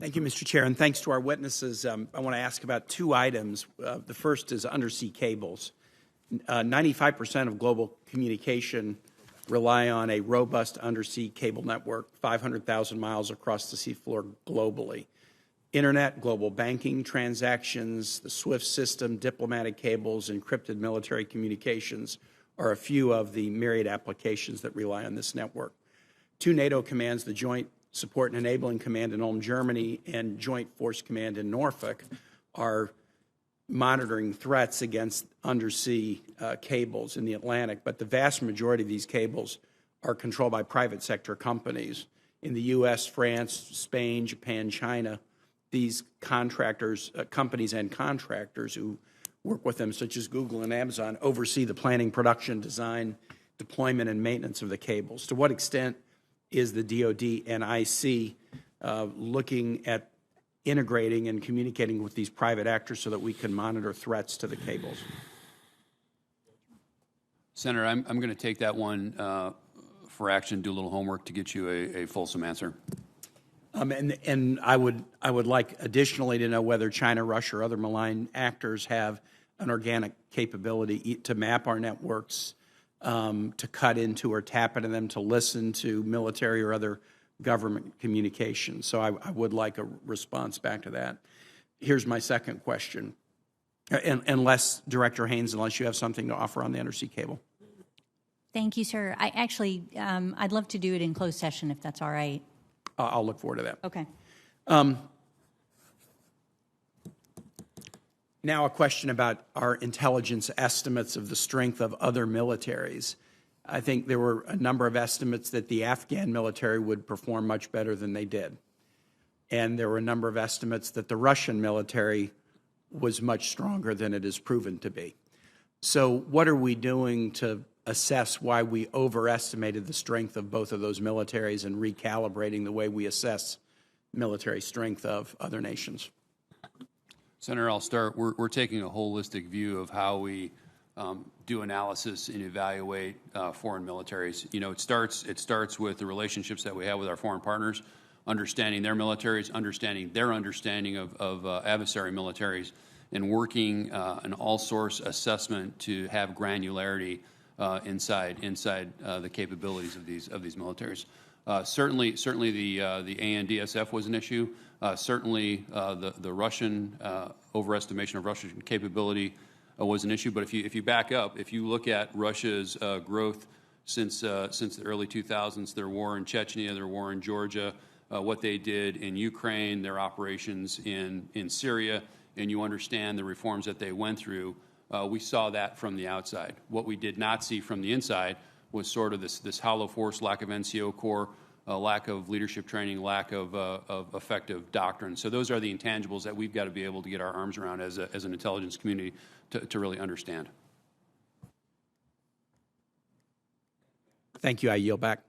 Thank you, Mr. Chair, and thanks to our witnesses. I want to ask about two items. The first is undersea cables. 95% of global communication rely on a robust undersea cable network, 500,000 miles across the seafloor globally. Internet, global banking transactions, the SWIFT system, diplomatic cables, encrypted military communications are a few of the myriad applications that rely on this network. Two NATO commands, the Joint Support and Enabling Command in Ulm, Germany, and Joint Force Command in Norfolk, are monitoring threats against undersea cables in the Atlantic, but the vast majority of these cables are controlled by private sector companies. In the U.S., France, Spain, Japan, China, these contractors, companies and contractors who work with them, such as Google and Amazon, oversee the planning, production, design, deployment, and maintenance of the cables. To what extent is the DoD and IC looking at integrating and communicating with these private actors so that we can monitor threats to the cables? Senator, I'm going to take that one for action, do a little homework to get you a fulsome answer. And I would like additionally to know whether China, Russia, or other malign actors have an organic capability to map our networks, to cut into or tap into them, to listen to military or other government communications. So I would like a response back to that. Here's my second question. Unless, Director Haines, unless you have something to offer on the undersea cable. Thank you, sir. I actually, I'd love to do it in closed session if that's all right. I'll look forward to that. Okay. Now a question about our intelligence estimates of the strength of other militaries. I think there were a number of estimates that the Afghan military would perform much better than they did. And there were a number of estimates that the Russian military was much stronger than it is proven to be. So what are we doing to assess why we overestimated the strength of both of those militaries and recalibrating the way we assess military strength of other nations? Senator, I'll start. We're taking a holistic view of how we do analysis and evaluate foreign militaries. You know, it starts with the relationships that we have with our foreign partners, understanding their militaries, understanding their understanding of adversary militaries, and working an all-source assessment to have granularity inside the capabilities of these militaries. Certainly the ANDSF was an issue. Certainly the Russian overestimation of Russian capability was an issue. But if you back up, if you look at Russia's growth since the early 2000s, their war in Chechnya, their war in Georgia, what they did in Ukraine, their operations in Syria, and you understand the reforms that they went through, we saw that from the outside. What we did not see from the inside was sort of this hollow force, lack of NCO corps, lack of leadership training, lack of effective doctrine. So those are the intangibles that we've got to be able to get our arms around as an intelligence community to really understand. Thank you. I yield back.